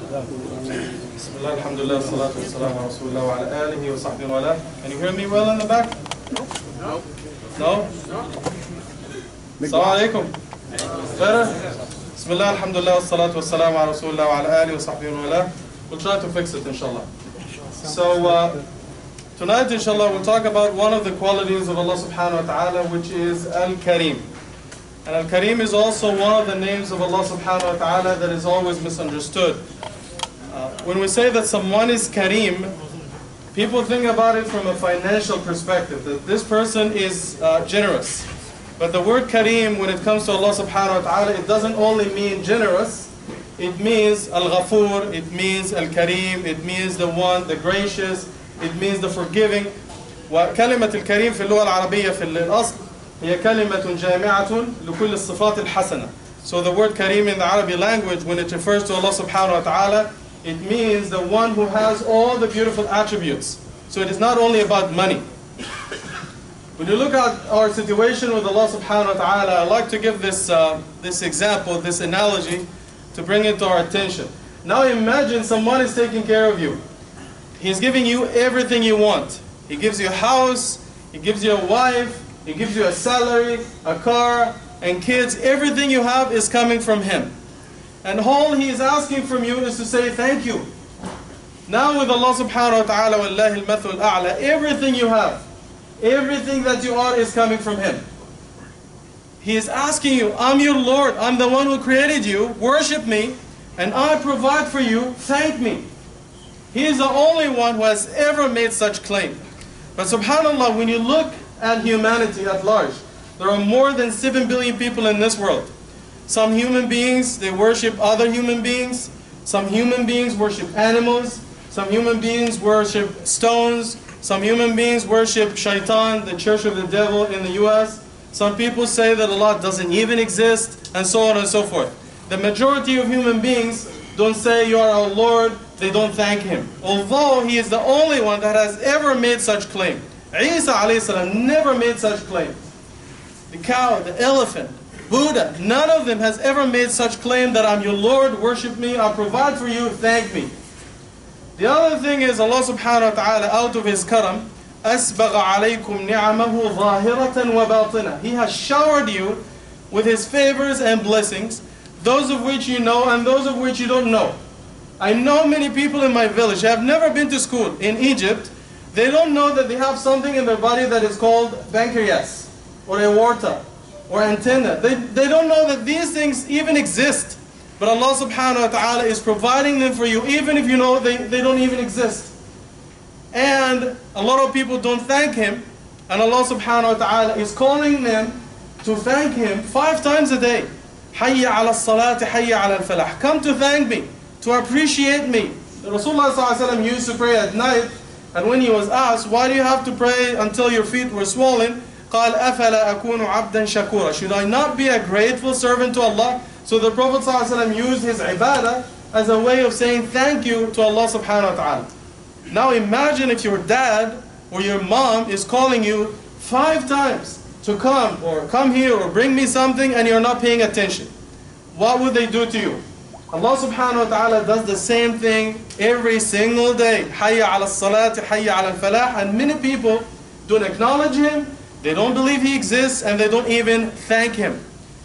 Bismillah, alhamdulillah, salatu wassalamu ala rasulullah wa ala alihi wa sahbihi wa ala. Can you hear me well in the back? No. No? Assalamu alaikum. Better? Bismillah, alhamdulillah, salatu wassalamu ala rasulullah wa ala alihi wa sahbihi wa ala. We'll try to fix it, inshallah. So, tonight, inshallah, we'll talk about one of the qualities of Allah subhanahu wa ta'ala, which is Al-Karim. And Al-Karim is also one of the names of Allah subhanahu wa ta'ala that is always misunderstood. When we say that someone is Karim, people think about it from a financial perspective, that this person is generous. But the word Karim, when it comes to Allah subhanahu wa ta'ala, it doesn't only mean generous, it means Al-Ghafur, it means Al-Karim, it means the one, the gracious, it means the forgiving. وكلمة الكريم في اللغة العربية في الأصل هي كلمة جامعة لكل الصفات الحسنة. So the word Karim in the Arabic language, when it refers to Allah subhanahu wa ta'ala, it means the one who has all the beautiful attributes. So it is not only about money. When you look at our situation with Allah subhanahu wa ta'ala, I'd like to give this example, this analogy, to bring it to our attention. Now imagine someone is taking care of you. He's giving you everything you want. He gives you a house, he gives you a wife, he gives you a salary, a car, and kids. Everything you have is coming from him. And all he is asking from you is to say thank you. Now with Allah subhanahu wa ta'ala, wallahi al-mathul a'la, everything you have, everything that you are is coming from him. He is asking you, I'm your Lord, I'm the one who created you, worship me, and I provide for you, thank me. He is the only one who has ever made such claim. But subhanAllah, when you look at humanity at large, there are more than 7 billion people in this world. Some human beings, they worship other human beings. Some human beings worship animals. Some human beings worship stones. Some human beings worship shaitan, the church of the devil in the US. Some people say that Allah doesn't even exist, and so on and so forth. The majority of human beings don't say, you are our Lord. They don't thank him. Although he is the only one that has ever made such claim. Isa alayhi salam never made such claim. The cow, the elephant, Buddha, none of them has ever made such claim that I'm your Lord, worship me, I'll provide for you, thank me. The other thing is Allah subhanahu wa ta'ala, out of his karam, أَسْبَغَ عَلَيْكُمْ نِعَمَهُ ظَاهِرَةً وَبَاطِنًا. He has showered you with his favors and blessings, those of which you know and those of which you don't know. I know many people in my village have never been to school in Egypt. They don't know that they have something in their body that is called pancreas or aorta or antenna. They don't know that these things even exist. But Allah subhanahu wa ta'ala is providing them for you even if you know they don't even exist. And a lot of people don't thank him. And Allah subhanahu wa ta'ala is calling them to thank him 5 times a day. Hayya ala salati, hayya ala al-falah. Come to thank me, to appreciate me. Rasulullah sallallahu alaihi wasallam used to pray at night. And when he was asked, why do you have to pray until your feet were swollen? قال أفلا أكون عبدا شكورا. Should I not be a grateful servant to Allah? So the Prophet ﷺ used his ibadah as a way of saying thank you to Allah subhanahu wa ta'ala. Now imagine if your dad or your mom is calling you 5 times to come or come here or bring me something and you're not paying attention. What would they do to you? Allah subhanahu wa ta'ala does the same thing every single day. Hayya ala salati, hayya ala al-falah. And many people don't acknowledge him, they don't believe he exists, and they don't even thank him.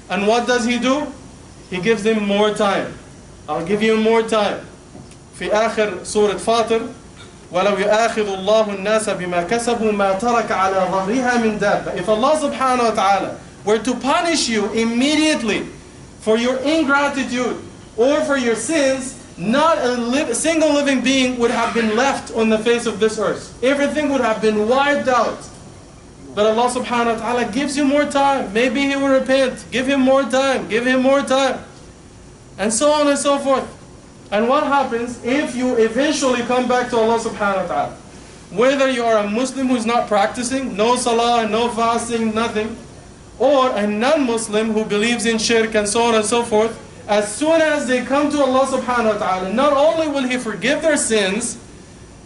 And what does he do? He gives them more time. I'll give you more time. في آخر سورة فاطر وَلَوْ يُؤَاخِذُ اللَّهُ النَّاسَ بِمَا كَسَبُوا مَا تَرَكَ عَلَى ظَهْرِهَا مِنْ دَابَّةٍ. If Allah subhanahu wa ta'ala were to punish you immediately for your ingratitude or for your sins, not a single living being would have been left on the face of this earth. Everything would have been wiped out. But Allah subhanahu wa ta'ala gives you more time. Maybe he will repent. Give him more time. Give him more time. And so on and so forth. And what happens if you eventually come back to Allah subhanahu wa ta'ala? Whether you are a Muslim who is not practicing, no salah, no fasting, nothing, or a non-Muslim who believes in shirk and so on and so forth, as soon as they come to Allah subhanahu wa ta'ala, not only will he forgive their sins,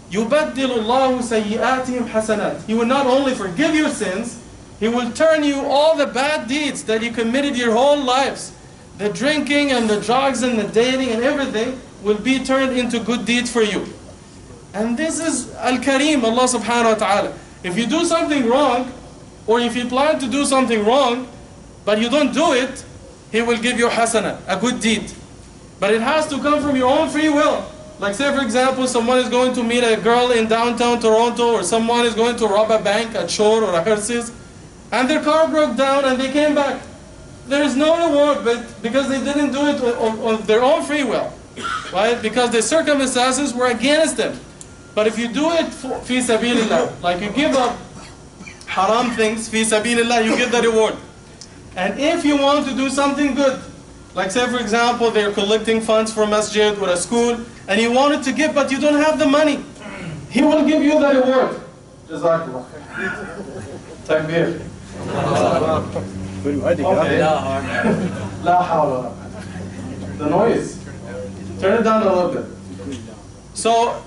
يُبَدِّلُ اللَّهُ سَيِّئَاتِهِمْ حَسَنَاتٍ. He will not only forgive your sins, he will turn you all the bad deeds that you committed your whole lives. the drinking and the drugs and the dating and everything will be turned into good deeds for you. And this is Al-Karim, Allah subhanahu wa ta'ala. If you do something wrong, or if you plan to do something wrong, but you don't do it, He will give you hasana, a good deed. But it has to come from your own free will. Like say for example, someone is going to meet a girl in downtown Toronto, or someone is going to rob a bank at Shore or a Hershey's, and their car broke down and they came back. There is no reward, but because they didn't do it on their own free will, right? Because the circumstances were against them. But if you do it fi sabilillah, like you give up haram things fi sabilillah, you get the reward. And if you want to do something good, like say for example, they're collecting funds for masjid or a school, and you wanted to give, but you don't have the money, He will give you the reward. Jazakallah. Takbir. Okay. La hawla. The noise. Turn it down a little bit. So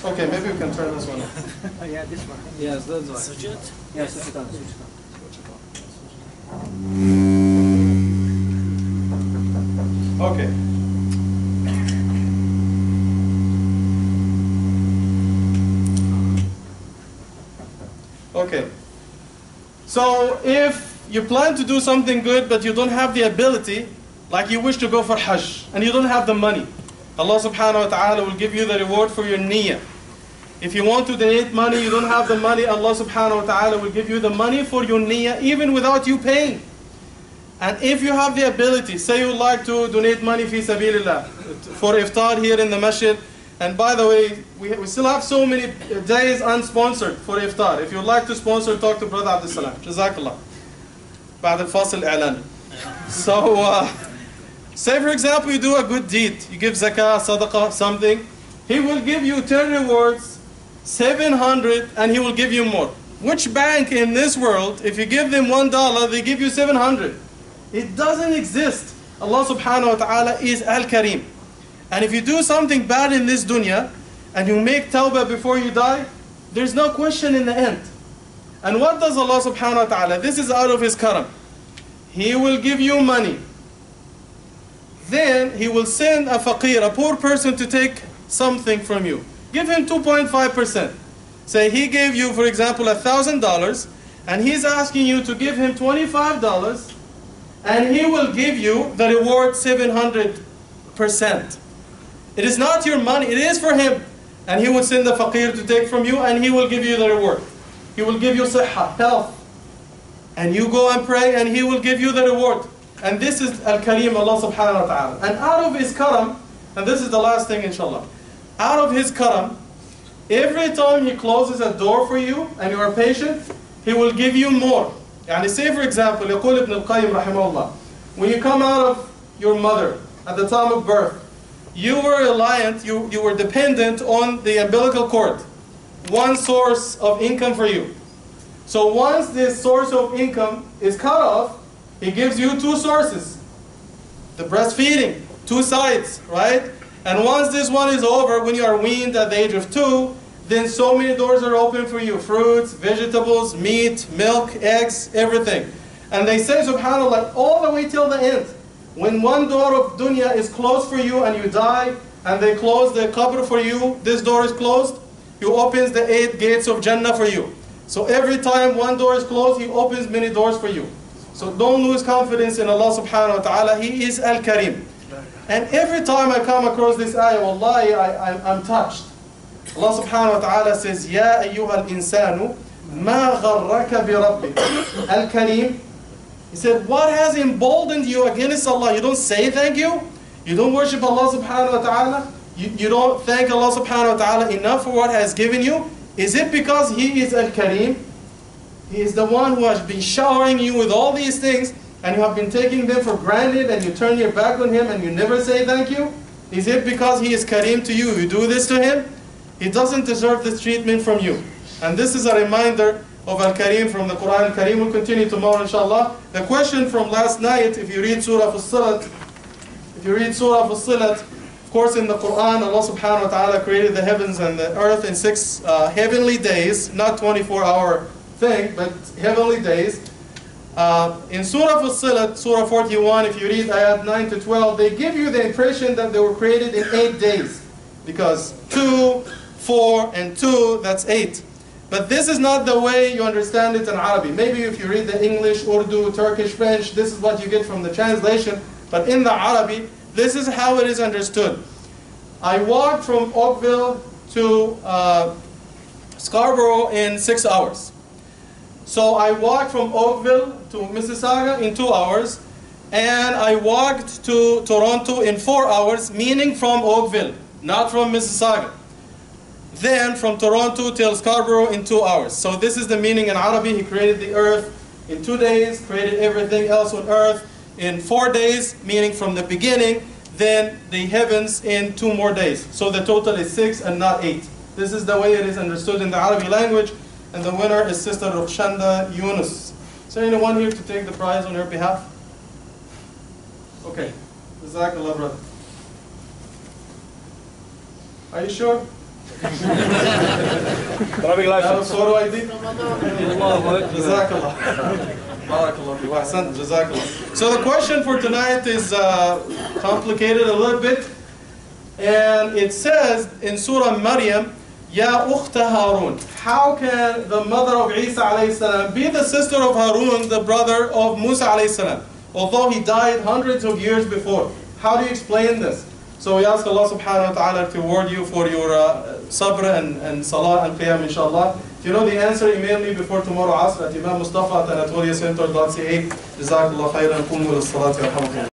okay, maybe we can turn this one off. Yeah, this one. Yes, that's one. Switch it? Yes, switch it on. Okay. Okay. So if you plan to do something good but you don't have the ability, like you wish to go for Hajj and you don't have the money, Allah subhanahu wa ta'ala will give you the reward for your niyyah. If you want to donate money, you don't have the money, Allah subhanahu wa ta'ala will give you the money for your niyyah even without you paying. And if you have the ability, say you would like to donate money fi sabilillah for iftar here in the masjid. And by the way, we still have so many days unsponsored for iftar. If you would like to sponsor, talk to Brother Abdul Salam. Jazakallah. بعد الفاصل إعلان. So, say for example you do a good deed. You give zakah, sadaqah, something. He will give you 10 rewards, 700, and He will give you more. Which bank in this world, if you give them $1, they give you 700? It doesn't exist. Allah subhanahu wa ta'ala is Al-Karim. And if you do something bad in this dunya, and you make tawbah before you die, there's no question in the end. And what does Allah subhanahu wa ta'ala? This is out of His karam. He will give you money. Then He will send a faqir, a poor person, to take something from you. Give him 2.5%. Say he gave you, for example, $1,000, and he's asking you to give him $25, and he will give you the reward 700%. It is not your money, it is for him. And he will send the faqir to take from you, and he will give you the reward. He will give you sihha, health. And you go and pray, and he will give you the reward. And this is Al-Karim, Allah subhanahu wa ta'ala. And out of His karam, and this is the last thing inshallah, out of His karam, every time He closes a door for you, and you are patient, He will give you more. Yani say for example, يقول ابن القيم رحمه الله, when you come out of your mother at the time of birth, you were reliant, you were dependent on the umbilical cord, one source of income for you. So once this source of income is cut off, He gives you two sources. The breastfeeding, two sides, right? And once this one is over, when you are weaned at the age of 2, then so many doors are open for you. Fruits, vegetables, meat, milk, eggs, everything. And they say, subhanAllah, all the way till the end. When one door of dunya is closed for you and you die, and they close the qabr for you, this door is closed, He opens the 8 gates of Jannah for you. So every time one door is closed, He opens many doors for you. So don't lose confidence in Allah subhanahu wa ta'ala. He is Al-Karim. And every time I come across this ayah, wallahi, I'm touched. Allah subhanahu wa ta'ala says, Ya ayyuha al-insanu, ma gharraka bi rabbik. Al-Karim. He said, what has emboldened you against Allah? You don't say thank you? You don't worship Allah subhanahu wa ta'ala? You don't thank Allah subhanahu wa ta'ala enough for what He has given you? Is it because He is Al-Karim? He is the one who has been showering you with all these things, and you have been taking them for granted, and you turn your back on Him and you never say thank you? Is it because He is Karim to you, you do this to Him? He doesn't deserve this treatment from you. And this is a reminder of Al-Karim from the Quran. Al-Karim will continue tomorrow inshallah. The question from last night, if you read Surah Fussilat, of course in the Quran, Allah subhanahu wa ta'ala created the heavens and the earth in 6 heavenly days, not 24-hour thing, but heavenly days. In Surah Fussilat, Surah 41, if you read ayat 9 to 12, they give you the impression that they were created in 8 days. Because 2, 4, and 2, that's 8. But this is not the way you understand it in Arabic. Maybe if you read the English, Urdu, Turkish, French, this is what you get from the translation. But in the Arabic, this is how it is understood. I walked from Oakville to Scarborough in 6 hours. So I walked from Oakville to Mississauga in 2 hours, and I walked to Toronto in 4 hours, meaning from Oakville, not from Mississauga. Then from Toronto till Scarborough in 2 hours. So this is the meaning in Arabic. He created the earth in 2 days, created everything else on earth in 4 days, meaning from the beginning, then the heavens in 2 more days. So the total is 6 and not 8. This is the way it is understood in the Arabic language. And the winner is Sister Rukhshanda Yunus. Is there anyone here to take the prize on her behalf? Okay. Jazakallah, brother. Are you sure? Arabic license. Photo ID? Jazakallah. Barakallah. Wa ahsan. Jazakallah. So the question for tonight is complicated a little bit. And it says in Surah Maryam, Ya ukhta Harun. How can the mother of Isa alayhi salam be the sister of Harun, the brother of Musa alayhi salam, although he died hundreds of years before? How do you explain this? So we ask Allah subhanahu wa ta'ala to reward you for your sabr and salah and qiyam, inshallah. If you know the answer, email me before tomorrow Asr at Mustafa at Anatolia Center.ca. Jazakallah khairan. Qumu lis salati.